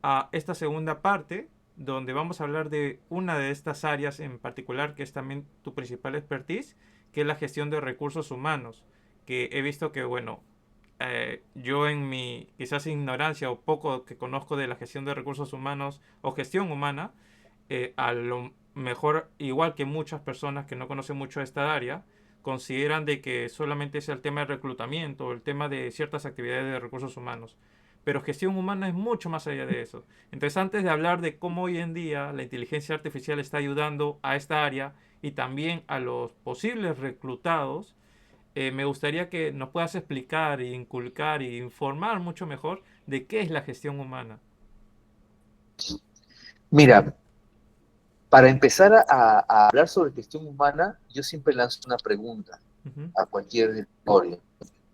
a esta segunda parte, donde vamos a hablar de una de estas áreas en particular, que es también tu principal expertise, que es la gestión de recursos humanos, que he visto que, bueno, yo en mi quizás ignorancia o poco que conozco de la gestión de recursos humanos o gestión humana, a lo mejor, igual que muchas personas que no conocen mucho esta área, consideran de que solamente es el tema de reclutamiento o el tema de ciertas actividades de recursos humanos. Pero gestión humana es mucho más allá de eso. Entonces, antes de hablar de cómo hoy en día la inteligencia artificial está ayudando a esta área y también a los posibles reclutados, me gustaría que nos puedas explicar, e inculcar e informar mucho mejor de qué es la gestión humana. Mira, para empezar a hablar sobre gestión humana, yo siempre lanzo una pregunta Ujú. a cualquier directorio.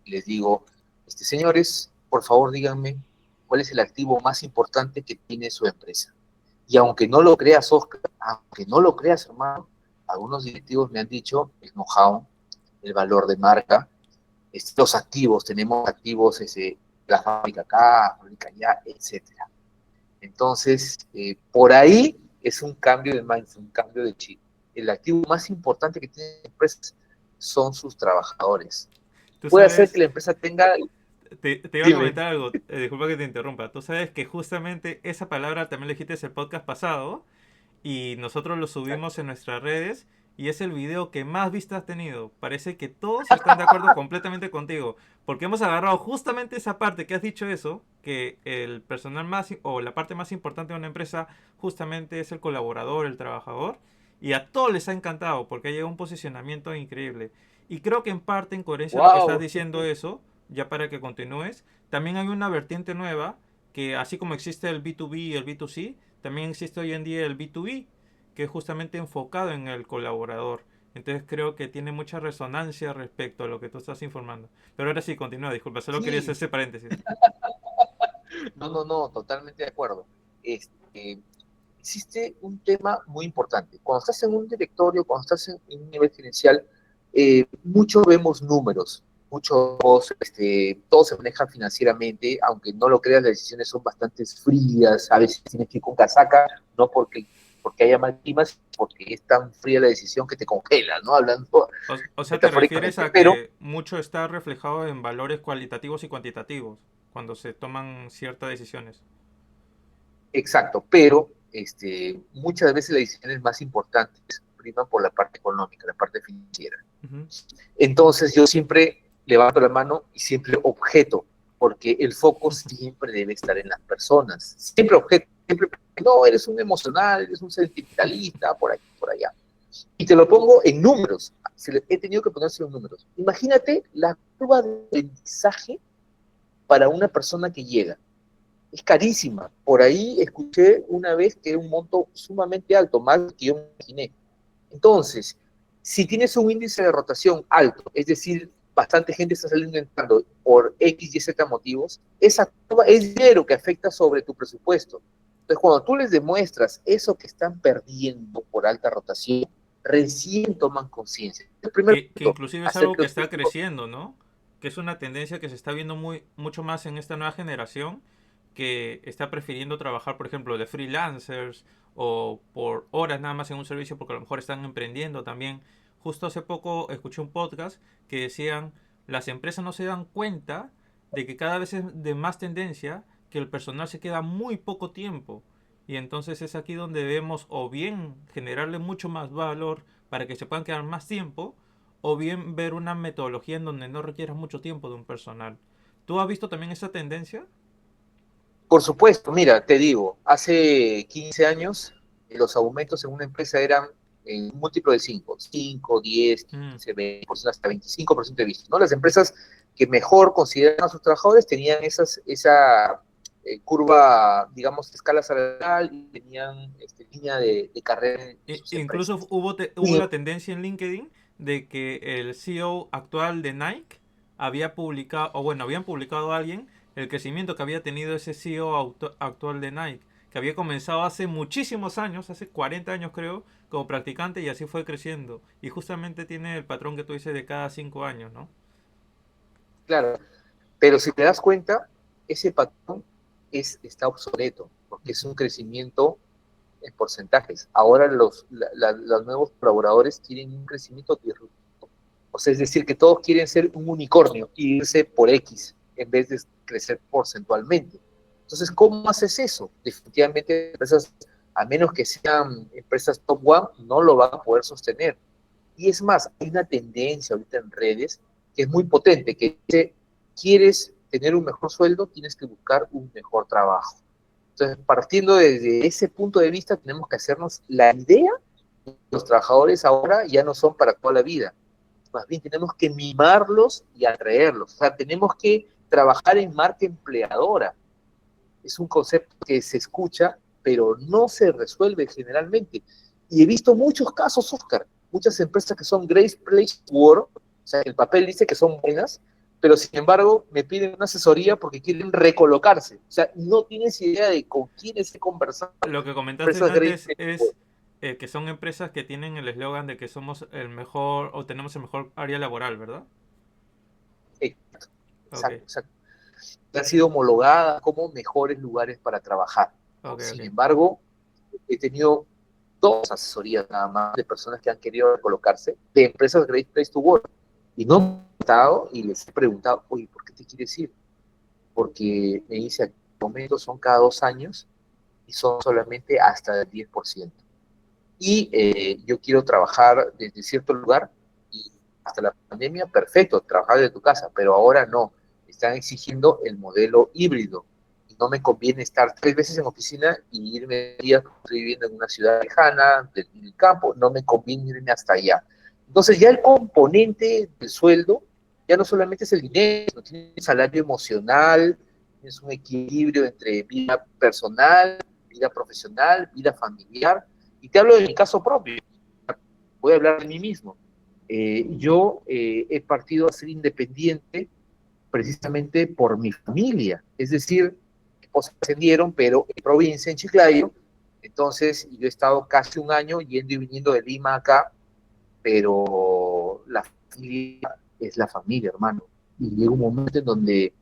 Les digo, señores, por favor díganme cuál es el activo más importante que tiene su empresa. Y aunque no lo creas, Oscar, aunque no lo creas, hermano, algunos directivos me han dicho el know-how, el valor de marca, los activos, tenemos activos, la fábrica acá, fábrica allá, etcétera. Entonces, por ahí es un cambio de mindset, un cambio de chip. El activo más importante que tiene la empresa son sus trabajadores. Tú Puede hacer que sabes, la empresa tenga, te iba a dime, comentar algo, disculpa que te interrumpa. Tú sabes que justamente esa palabra también la dijiste en el podcast pasado y nosotros lo subimos en nuestras redes y es el video que más vistas ha tenido. Parece que todos están de acuerdo completamente contigo, porque hemos agarrado justamente esa parte que has dicho eso, que el personal más o la parte más importante de una empresa justamente es el colaborador, el trabajador, y a todos les ha encantado porque ha llegado a un posicionamiento increíble. Y creo que en parte, en coherencia a lo que estás wow, diciendo eso, ya para que continúes, también hay una vertiente nueva que así como existe el B2B y el B2C, también existe hoy en día el B2B, que es justamente enfocado en el colaborador. Entonces creo que tiene mucha resonancia respecto a lo que tú estás informando. Pero ahora sí, continúa, disculpa, solo quería hacer sí, ese paréntesis. no, totalmente de acuerdo. Existe un tema muy importante. Cuando estás en un directorio, cuando estás en un nivel gerencial, mucho vemos números, muchos, todo se maneja financieramente, aunque no lo creas, las decisiones son bastante frías, a veces tienes que ir con casaca, no porque haya mal clima, sino porque es tan fría la decisión que te congela, ¿no? Hablando O sea, te refieres metafóricamente, a pero que mucho está reflejado en valores cualitativos y cuantitativos cuando se toman ciertas decisiones. exacto, pero muchas veces las decisiones más importantes priman por la parte económica, la parte financiera. Ujú. Entonces yo siempre levanto la mano y siempre objeto, porque el foco siempre debe estar en las personas. Siempre objeto, siempre, no, eres un emocional, eres un sentimentalista, por aquí, por allá. Y te lo pongo en números. He tenido que ponérselo en números. Imagínate la curva de aprendizaje para una persona que llega. Es carísima. Por ahí escuché una vez que era un monto sumamente alto, más que yo me imaginé. Entonces, si tienes un índice de rotación alto, es decir, bastante gente está saliendo entrando por X y Z motivos, esa curva es dinero que afecta sobre tu presupuesto. Entonces, cuando tú les demuestras eso que están perdiendo por alta rotación, recién toman conciencia. El primer Que punto, inclusive es hacer algo que que los está directivos. creciendo, ¿no? Que es una tendencia que se está viendo mucho más en esta nueva generación, que está prefiriendo trabajar, por ejemplo, de freelancers o por horas nada más en un servicio porque a lo mejor están emprendiendo también. Justo hace poco escuché un podcast que decían, las empresas no se dan cuenta de que cada vez es de más tendencia que el personal se queda muy poco tiempo. Y entonces es aquí donde debemos o bien generarle mucho más valor para que se puedan quedar más tiempo, o bien ver una metodología en donde no requiera mucho tiempo de un personal. ¿Tú has visto también esa tendencia? Por supuesto, mira, te digo, hace 15 años los aumentos en una empresa eran un múltiplo de 5, 10, Mm, 15, 20%, hasta 25% de visto, ¿no? Las empresas que mejor consideran a sus trabajadores tenían esa curva, digamos, escala salarial y tenían línea de carrera en sus Incluso empresas. hubo Y la tendencia en LinkedIn de que el CEO actual de Nike había publicado, o bueno, habían publicado a alguien el crecimiento que había tenido ese CEO actual de Nike, que había comenzado hace muchísimos años, hace 40 años creo, como practicante y así fue creciendo. Y justamente tiene el patrón que tú dices de cada 5 años, ¿no? claro, pero si te das cuenta, ese patrón está obsoleto. que es un crecimiento en porcentajes. Ahora los nuevos colaboradores tienen un crecimiento disruptivo. O sea, es decir, que todos quieren ser un unicornio y irse por X en vez de crecer porcentualmente. Entonces, ¿cómo haces eso? Definitivamente, empresas, a menos que sean empresas top one, no lo van a poder sostener. Y es más, hay una tendencia ahorita en redes que es muy potente, que dice, ¿quieres tener un mejor sueldo? Tienes que buscar un mejor trabajo. Entonces, partiendo desde ese punto de vista, tenemos que hacernos la idea que los trabajadores ahora ya no son para toda la vida. Más bien tenemos que mimarlos y atraerlos. O sea, tenemos que trabajar en marca empleadora. Es un concepto que se escucha, pero no se resuelve generalmente. Y he visto muchos casos, Oscar, muchas empresas que son Great Place to Work, o sea, el papel dice que son buenas, pero sin embargo me piden una asesoría porque quieren recolocarse. O sea, no tienes idea de con quiénes he conversado. Lo que comentaste Empresas Great antes Place to es Work. que son empresas que tienen el eslogan de que somos el mejor o tenemos el mejor área laboral, ¿verdad? Exacto, Ok, exacto, exacto. Han sido homologadas como mejores lugares para trabajar. ¿No? ok, Sin ok. embargo, he tenido dos asesorías nada más de personas que han querido colocarse de empresas Great Place to Work. Y no me he preguntado y les he preguntado, oye, ¿por qué te quieres ir? Porque me dice, al momento son cada 2 años y son solamente hasta el 10%. Y yo quiero trabajar desde cierto lugar y hasta la pandemia, perfecto, trabajar desde tu casa, pero ahora no. Están exigiendo el modelo híbrido. Y no me conviene estar 3 veces en oficina y irme días, estoy viviendo en una ciudad lejana, del campo, no me conviene irme hasta allá. Entonces ya el componente del sueldo ya no solamente es el dinero, sino tiene un salario emocional, es un equilibrio entre vida personal, vida profesional, vida familiar. Y te hablo de mi caso propio, voy a hablar de mí mismo. Yo he partido a ser independiente precisamente por mi familia. Es decir, mis esposas ascendieron, pero en provincia, en Chiclayo. Entonces, yo he estado casi un año yendo y viniendo de Lima acá, pero la familia es la familia, hermano. Y llega un momento en donde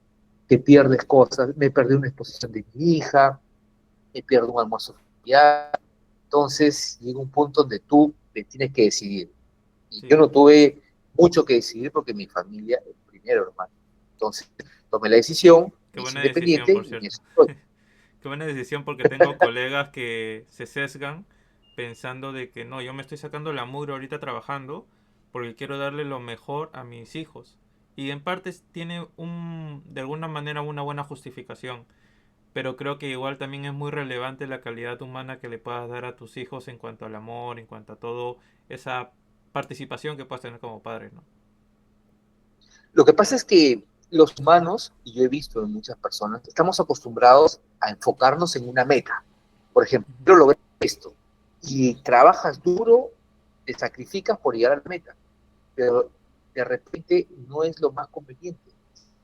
te pierdes cosas. Me perdí una exposición de mi hija, me pierdo un almuerzo familiar. Entonces, llega un punto donde tú te tienes que decidir. Y yo Sí, no tuve mucho que decidir porque mi familia es primero, hermano. Entonces, tomé la decisión, qué me hice buena decisión, independiente por y en cierto. eso estoy. Qué buena decisión porque tengo colegas que se sesgan pensando de que no, yo me estoy sacando la mugre ahorita trabajando porque quiero darle lo mejor a mis hijos. Y en parte tiene de alguna manera una buena justificación. Pero creo que igual también es muy relevante la calidad humana que le puedas dar a tus hijos en cuanto al amor, en cuanto a todo esa participación que puedas tener como padre, ¿no? Lo que pasa es que los humanos, y yo he visto en muchas personas, estamos acostumbrados a enfocarnos en una meta. Por ejemplo, Ujú. quiero lograr esto. Y trabajas duro, te sacrificas por llegar a la meta. Pero de repente no es lo más conveniente.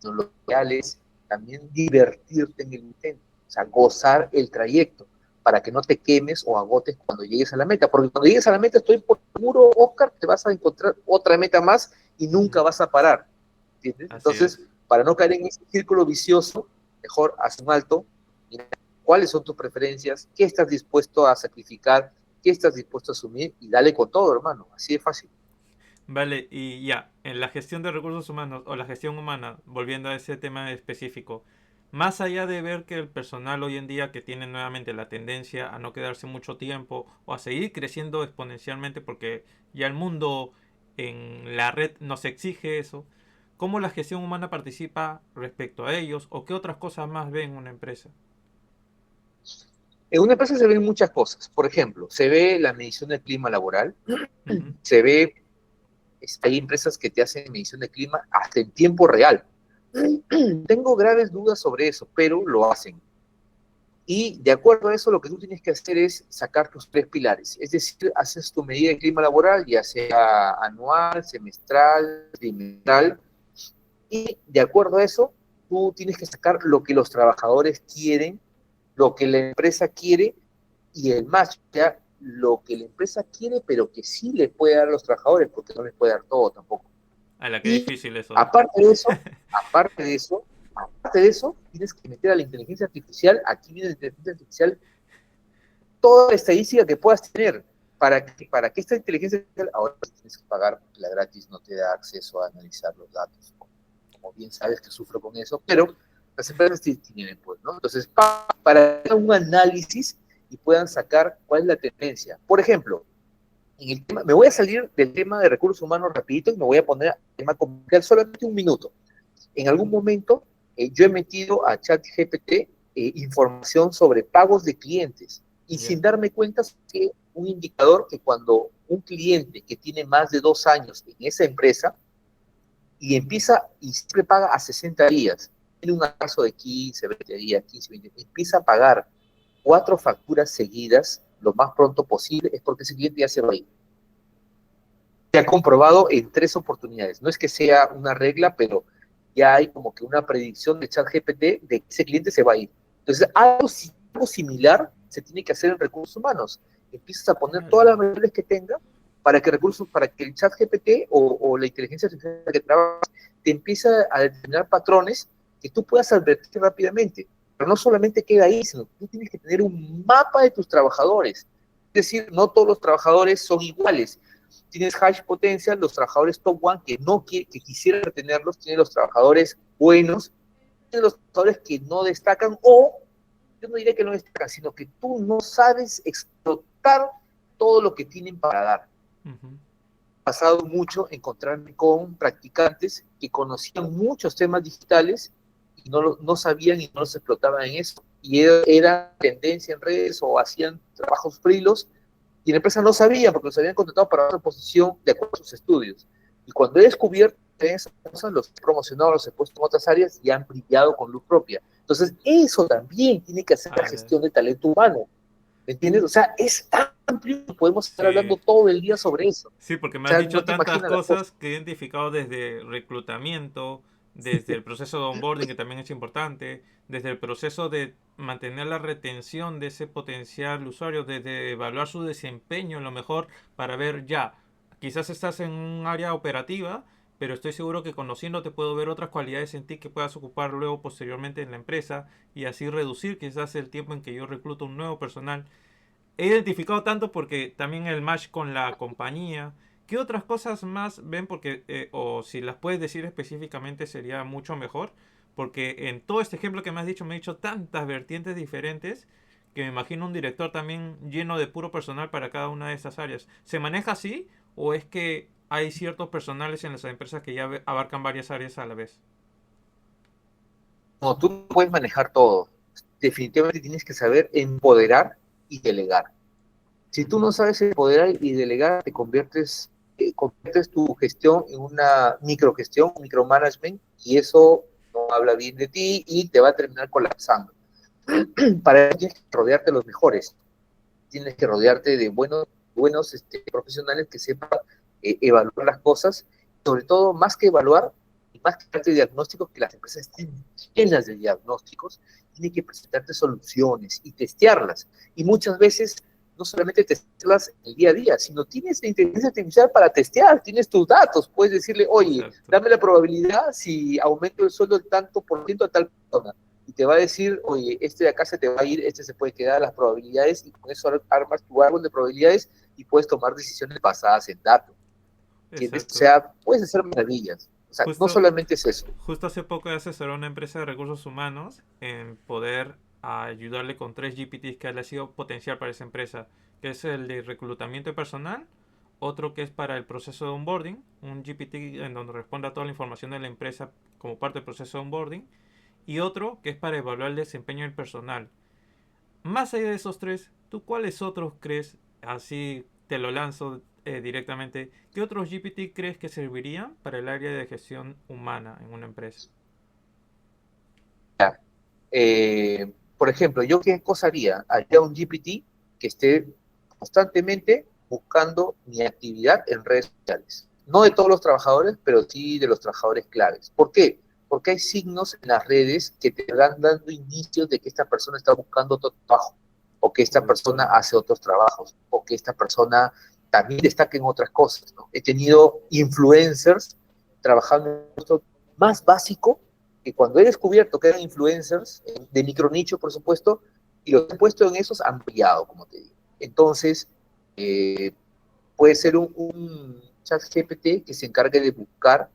No, lo ideal es también divertirte en el intento, o sea, gozar el trayecto para que no te quemes o agotes cuando llegues a la meta, porque cuando llegues a la meta estoy por seguro, Oscar, te vas a encontrar otra meta más y nunca Ujú. vas a parar, ¿entiendes? Así Entonces, es. para no caer en ese círculo vicioso, mejor haz un alto, mira cuáles son tus preferencias, qué estás dispuesto a sacrificar, qué estás dispuesto a asumir y dale con todo, hermano, así de fácil. Vale, y ya, en la gestión de recursos humanos o la gestión humana, volviendo a ese tema específico, más allá de ver que el personal hoy en día que tiene nuevamente la tendencia a no quedarse mucho tiempo o a seguir creciendo exponencialmente porque ya el mundo en la red nos exige eso, ¿cómo la gestión humana participa respecto a ellos o qué otras cosas más ve en una empresa? En una empresa se ven muchas cosas. Por ejemplo, se ve la medición del clima laboral, Ujú. se ve, hay empresas que te hacen medición de clima hasta en tiempo real. Tengo graves dudas sobre eso, pero lo hacen. Y de acuerdo a eso, lo que tú tienes que hacer es sacar tus 3 pilares. Es decir, haces tu medida de clima laboral, ya sea anual, semestral, trimestral, y de acuerdo a eso, tú tienes que sacar lo que los trabajadores quieren, lo que la empresa quiere y el match, ya lo que la empresa quiere, pero que sí le puede dar a los trabajadores, porque no les puede dar todo tampoco. A la que Y difícil eso, ¿eh? aparte de eso, aparte de eso, aparte de eso, tienes que meter a la inteligencia artificial, aquí viene la inteligencia artificial, toda la estadística que puedas tener, para que esta inteligencia artificial, ahora tienes que pagar, porque la gratis no te da acceso a analizar los datos. Como bien sabes que sufro con eso, pero las empresas tienen, pues, ¿no? Entonces, para hacer un análisis y puedan sacar cuál es la tendencia. Por ejemplo, en el tema, me voy a salir del tema de recursos humanos rapidito y me voy a poner al tema comercial solamente un minuto. En algún momento yo he metido a ChatGPT información sobre pagos de clientes y Ya. sin darme cuenta que un indicador que cuando un cliente que tiene más de 2 años en esa empresa y empieza y siempre paga a 60 días, tiene un atraso de 15, 20 días, 15, 20 días, empieza a pagar 4 facturas seguidas lo más pronto posible, es porque ese cliente ya se va a ir. Se ha comprobado en 3 oportunidades. No es que sea una regla, pero ya hay como que una predicción de ChatGPT de que ese cliente se va a ir. Entonces, algo similar se tiene que hacer en recursos humanos. Empiezas a poner todas las variables que tenga para que el ChatGPT o la inteligencia artificial que trabaja te empiece a determinar patrones que tú puedas advertir rápidamente. Pero no solamente queda ahí, sino que tú tienes que tener un mapa de tus trabajadores. Es decir, no todos los trabajadores son iguales. Tienes hash potencial, los trabajadores top one que no que quisieran tenerlos, tienes los trabajadores buenos, tienes los trabajadores que no destacan, o yo no diré que no destacan, sino que tú no sabes explotar todo lo que tienen para dar. Uh-huh. Ha pasado mucho encontrarme con practicantes que conocían muchos temas digitales y no sabían y no los explotaban en eso. Y era tendencia en redes o hacían trabajos frilos y la empresa no sabía porque los habían contratado para otra posición de acuerdo a sus estudios. Y cuando he descubierto esas cosas, los he promocionado, los he puesto en otras áreas y han brillado con luz propia. Entonces, eso también tiene que hacer la gestión de talento humano. ¿Me entiendes? O sea, es tan amplio que podemos estar hablando todo el día sobre eso. Sí, porque O me has sea, dicho no te tantas imaginas las cosas. cosas que he identificado desde reclutamiento, desde el proceso de onboarding, que también es importante, desde el proceso de mantener la retención de ese potencial usuario, desde evaluar su desempeño, a lo mejor para ver ya, quizás estás en un área operativa, pero estoy seguro que conociéndote puedo ver otras cualidades en ti que puedas ocupar luego posteriormente en la empresa y así reducir quizás el tiempo en que yo recluto un nuevo personal. He identificado tanto porque también el match con la compañía. ¿Qué otras cosas más ven? Porque, o si las puedes decir específicamente sería mucho mejor. Porque en todo este ejemplo que me has dicho tantas vertientes diferentes que me imagino un director también lleno de puro personal para cada una de estas áreas. ¿Se maneja así o es que hay ciertos personales en las empresas que ya abarcan varias áreas a la vez? No, tú no puedes manejar todo. Definitivamente tienes que saber empoderar y delegar. Si tú no sabes empoderar y delegar, conviertes tu gestión en una microgestión, un micromanagement, y eso no habla bien de ti y te va a terminar colapsando. Para eso tienes que rodearte de los mejores, tienes que rodearte de buenos profesionales que sepan evaluar las cosas, sobre todo más que evaluar y más que darte diagnósticos, que las empresas estén llenas de diagnósticos, tienen que presentarte soluciones y testearlas. Y muchas veces no solamente testearlas en el día a día, sino tienes la inteligencia artificial para testear, tienes tus datos, puedes decirle, oye, Exacto. dame la probabilidad si aumento el sueldo del tanto por ciento a tal persona y te va a decir, oye, este de acá se te va a ir, este se puede quedar, las probabilidades, y con eso armas tu árbol de probabilidades y puedes tomar decisiones basadas en datos. ¿Entiendes? O Exacto. sea, puedes hacer maravillas. O sea, no Justo, solamente es eso. Justo hace poco he asesorado a una empresa de recursos humanos en poder ayudarle con 3 GPTs que ha sido potencial para esa empresa, que es el de reclutamiento de personal, otro que es para el proceso de onboarding, un GPT en donde responde a toda la información de la empresa como parte del proceso de onboarding, y otro que es para evaluar el desempeño del personal. Más allá de esos tres, ¿tú cuáles otros crees, así te lo lanzo directamente, qué otros GPT crees que servirían para el área de gestión humana en una empresa? Por ejemplo, ¿yo qué cosa haría? Haría un GPT que esté constantemente buscando mi actividad en redes sociales. No de todos los trabajadores, pero sí de los trabajadores claves. ¿Por qué? Porque hay signos en las redes que te van dando indicios de que esta persona está buscando otro trabajo, o que esta persona hace otros trabajos, o que esta persona también destaca en otras cosas, ¿no? He tenido influencers trabajando en esto más básico que cuando he descubierto que eran influencers, de micronicho, por supuesto, y los he puesto en esos, han brillado, como te digo. Entonces, puede ser un chat GPT que se encargue de buscar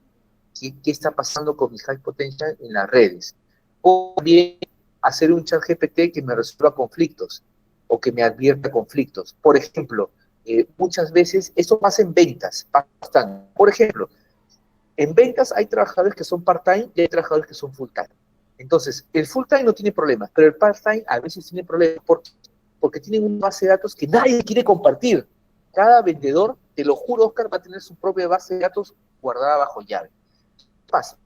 qué está pasando con mi high potential en las redes. O bien hacer un chat GPT que me resuelva conflictos o que me advierta conflictos. Por ejemplo, muchas veces, esto pasa en ventas, bastante. Por ejemplo, en ventas hay trabajadores que son part-time y hay trabajadores que son full-time. Entonces, el full-time no tiene problemas, pero el part-time a veces tiene problemas porque tienen una base de datos que nadie quiere compartir. Cada vendedor, te lo juro, Oscar, va a tener su propia base de datos guardada bajo llave. ¿Qué pasa?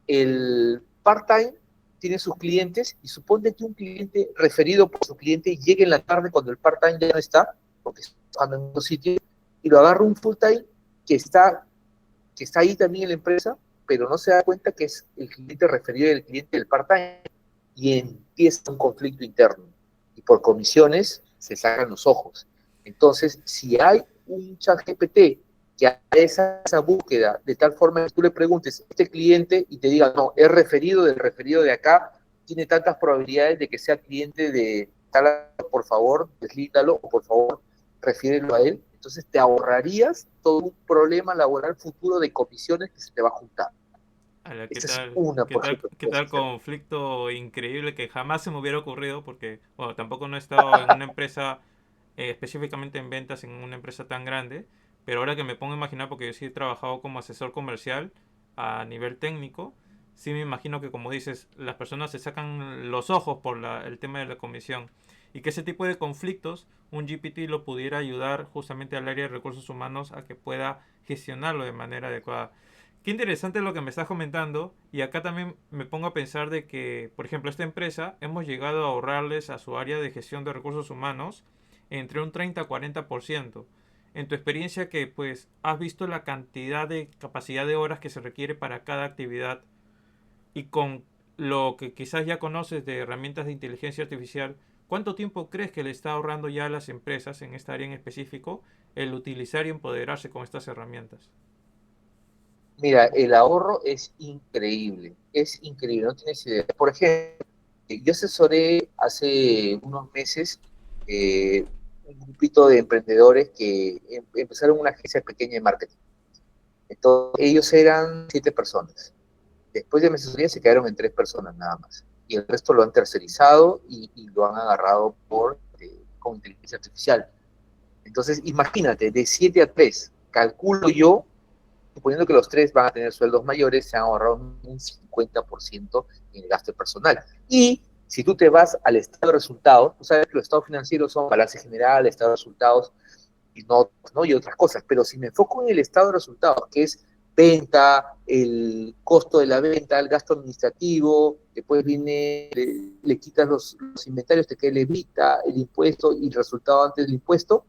El part-time tiene sus clientes y supone que un cliente referido por su cliente llegue en la tarde cuando el part-time ya no está, porque está trabajando en otro sitio, y lo agarra un full-time que está ahí también en la empresa, pero no se da cuenta que es el cliente referido del cliente del part-time, y empieza un conflicto interno. Y por comisiones se sacan los ojos. Entonces, si hay un chat GPT que haga esa búsqueda de tal forma que tú le preguntes a este cliente y te diga, no, es referido del referido de acá, tiene tantas probabilidades de que sea cliente de tal, por favor, deslíndalo, o por favor, refiérelo a él. Entonces te ahorrarías todo un problema laboral futuro de comisiones que se te va a juntar. Ala, ¿qué Esa es tal? una, ¿Qué por tal? ejemplo, que ¿Qué puedes tal hacer. conflicto increíble que jamás se me hubiera ocurrido? Porque, bueno, tampoco no he estado en una empresa, específicamente en ventas, en una empresa tan grande, pero ahora que me pongo a imaginar, porque yo sí he trabajado como asesor comercial a nivel técnico, sí me imagino que, como dices, las personas se sacan los ojos por el tema de la comisión y que ese tipo de conflictos un GPT lo pudiera ayudar justamente al área de recursos humanos a que pueda gestionarlo de manera adecuada. Qué interesante lo que me estás comentando, y acá también me pongo a pensar de que, por ejemplo, esta empresa hemos llegado a ahorrarles a su área de gestión de recursos humanos entre un 30 a 40%. En tu experiencia, que pues has visto la cantidad de capacidad de horas que se requiere para cada actividad, y con lo que quizás ya conoces de herramientas de inteligencia artificial, ¿cuánto tiempo crees que le está ahorrando ya a las empresas en esta área en específico el utilizar y empoderarse con estas herramientas? Mira, el ahorro es increíble, no tienes idea. Por ejemplo, yo asesoré hace unos meses eh, un grupito de emprendedores que empezaron una agencia pequeña de marketing. Entonces, ellos eran 7 personas. Después de mi asesoría se quedaron en 3 personas nada más. Y el resto lo han tercerizado y lo han agarrado con inteligencia artificial. Entonces, imagínate, de 7 a 3, calculo yo, suponiendo que los 3 van a tener sueldos mayores, se han ahorrado un 50% en el gasto personal. Y si tú te vas al estado de resultados, tú sabes que los estados financieros son balance general, estado de resultados y no y otras cosas, pero si me enfoco en el estado de resultados, que es venta, el costo de la venta, el gasto administrativo, después viene, le quitas los inventarios, te queda el evita, el impuesto y el resultado antes del impuesto.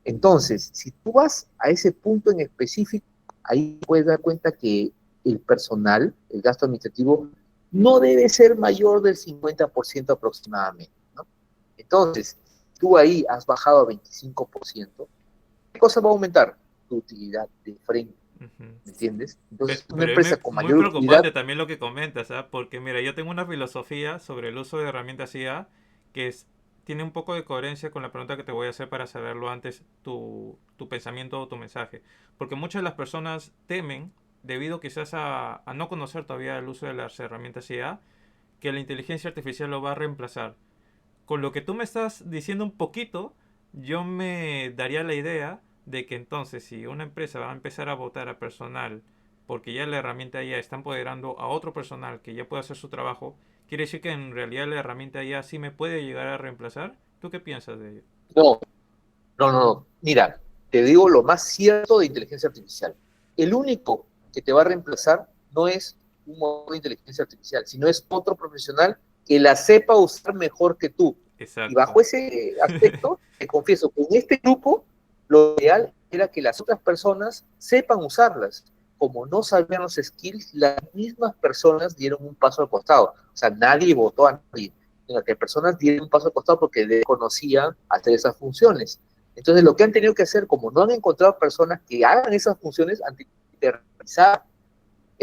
Entonces, si tú vas a ese punto en específico, ahí puedes dar cuenta que el personal, el gasto administrativo, no debe ser mayor del 50% aproximadamente, ¿no? Entonces, tú ahí has bajado a 25%, ¿qué cosa va a aumentar? Tu utilidad de frente, Ujú. ¿me entiendes? Entonces, una Pero es empresa con muy mayor utilidad, preocupante también lo que comentas, ¿ah? Porque mira, yo tengo una filosofía sobre el uso de herramientas IA que tiene un poco de coherencia con la pregunta que te voy a hacer para saberlo antes, tu pensamiento o tu mensaje. Porque muchas de las personas temen, debido quizás a no conocer todavía el uso de las herramientas IA, que la inteligencia artificial lo va a reemplazar. Con lo que tú me estás diciendo un poquito, yo me daría la idea de que entonces si una empresa va a empezar a votar a personal porque ya la herramienta ya está empoderando a otro personal que ya puede hacer su trabajo, quiere decir que en realidad la herramienta ya sí me puede llegar a reemplazar. ¿Tú qué piensas de ello? no, no. Mira, te digo lo más cierto de inteligencia artificial. El único que te va a reemplazar no es un motor de inteligencia artificial, sino es otro profesional que la sepa usar mejor que tú. Y Exacto. bajo ese aspecto, te confieso que en este grupo lo ideal era que las otras personas sepan usarlas. Como no sabían los skills, las mismas personas dieron un paso al costado. O sea, nadie votó a nadie, sino que personas dieron un paso al costado porque desconocían hacer esas funciones. Entonces, lo que han tenido que hacer, como no han encontrado personas que hagan esas funciones, han tenido que realizar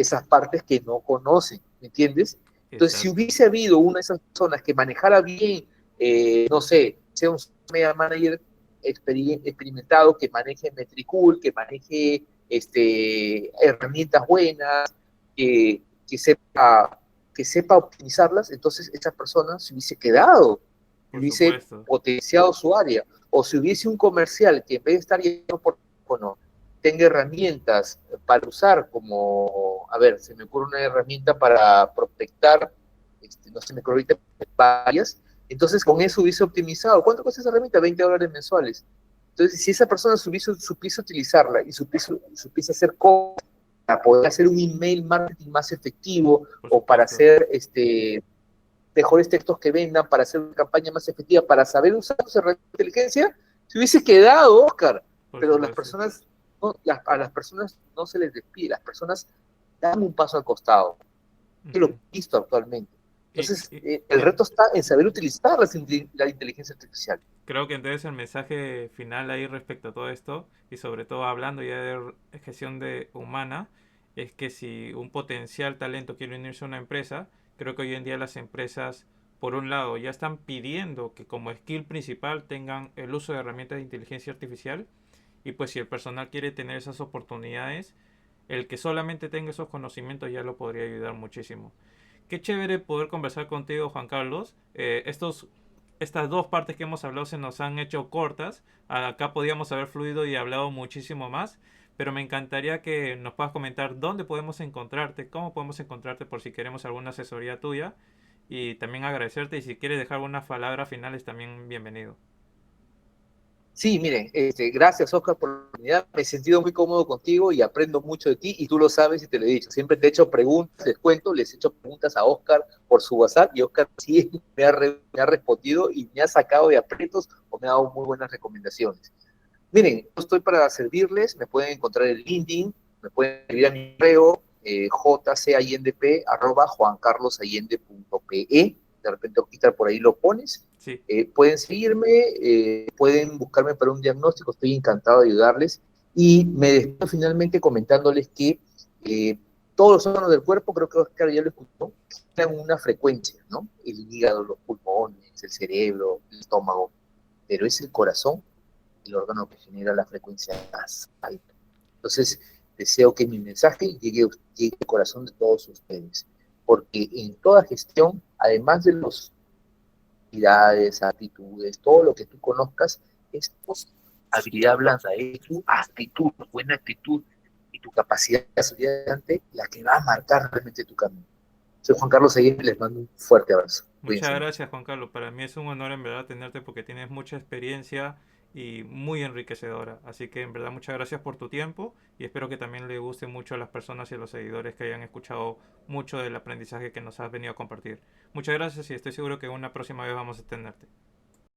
esas partes que no conocen, ¿me entiendes? Entonces, si Exacto. hubiese habido una de esas personas que manejara bien, no sé, sea un media manager experimentado, que maneje Metricool, que maneje herramientas buenas, que sepa, que sepa optimizarlas, entonces esa persona se hubiese quedado, Por hubiese supuesto. potenciado su área. O si hubiese un comercial que en vez de estar yendo por teléfono, tenga herramientas para usar, como, a ver, se me ocurre una herramienta para prospectar, no se me ocurre ahorita varias, entonces con eso hubiese optimizado. ¿Cuánto cuesta esa herramienta? $20 mensuales. Entonces, si esa persona supiese utilizarla y supiese hacer cosas para poder hacer un email marketing más efectivo Por o para supuesto. hacer mejores textos que vendan, para hacer una campaña más efectiva, para saber usar sus herramientas de inteligencia, se hubiese quedado, Oscar. Por Pero las supuesto. personas, no, a las personas no se les despide, las personas dan un paso al costado, que lo he Ujú. visto actualmente. Y, Entonces, y- el y reto está en saber utilizar la inteligencia artificial. creo que entonces el mensaje final ahí respecto a todo esto, y sobre todo hablando ya de gestión de humana, es que si un potencial talento quiere unirse a una empresa, creo que hoy en día las empresas, por un lado, ya están pidiendo que como skill principal tengan el uso de herramientas de inteligencia artificial, y pues si el personal quiere tener esas oportunidades, el que solamente tenga esos conocimientos ya lo podría ayudar muchísimo. Qué chévere poder conversar contigo, Juan Carlos. Estas dos partes que hemos hablado se nos han hecho cortas. Acá podíamos haber fluido y hablado muchísimo más. Pero me encantaría que nos puedas comentar dónde podemos encontrarte, cómo podemos encontrarte por si queremos alguna asesoría tuya. Y también agradecerte y si quieres dejar algunas palabras finales también bienvenido. Sí, miren, gracias Oscar por la oportunidad. Me he sentido muy cómodo contigo y aprendo mucho de ti y tú lo sabes y te lo he dicho. Siempre te he hecho preguntas, les cuento, les he hecho preguntas a Oscar por su WhatsApp y Oscar sí me ha respondido y me ha sacado de aprietos o me ha dado muy buenas recomendaciones. Miren, yo estoy para servirles, me pueden encontrar en LinkedIn, me pueden escribir a mi correo jcallendp@juancarlosallende.pe, de repente Oscar por ahí lo pones. Sí, Pueden seguirme, pueden buscarme para un diagnóstico, estoy encantado de ayudarles. Y me despido finalmente comentándoles que eh, todos los órganos del cuerpo, creo que Oscar ya lo escuchó, tienen una frecuencia, ¿no? El hígado, los pulmones, el cerebro, el estómago, pero es el corazón el órgano que genera la frecuencia más alta. Entonces, deseo que mi mensaje llegue al corazón de todos ustedes, porque en toda gestión, además de las habilidades, actitudes, todo lo que tú conozcas, es tu habilidad blanda, es tu actitud, tu buena actitud y tu capacidad de salir adelante la que va a marcar realmente tu camino. Soy Juan Carlos Aguirre y les mando un fuerte abrazo. muchas Cuídense mucho. gracias Juan Carlos. Para mí es un honor en verdad tenerte porque tienes mucha experiencia y muy enriquecedora. Así que en verdad muchas gracias por tu tiempo y espero que también le guste mucho a las personas y a los seguidores que hayan escuchado mucho del aprendizaje que nos has venido a compartir. Muchas gracias y estoy seguro que una próxima vez vamos a tenerte.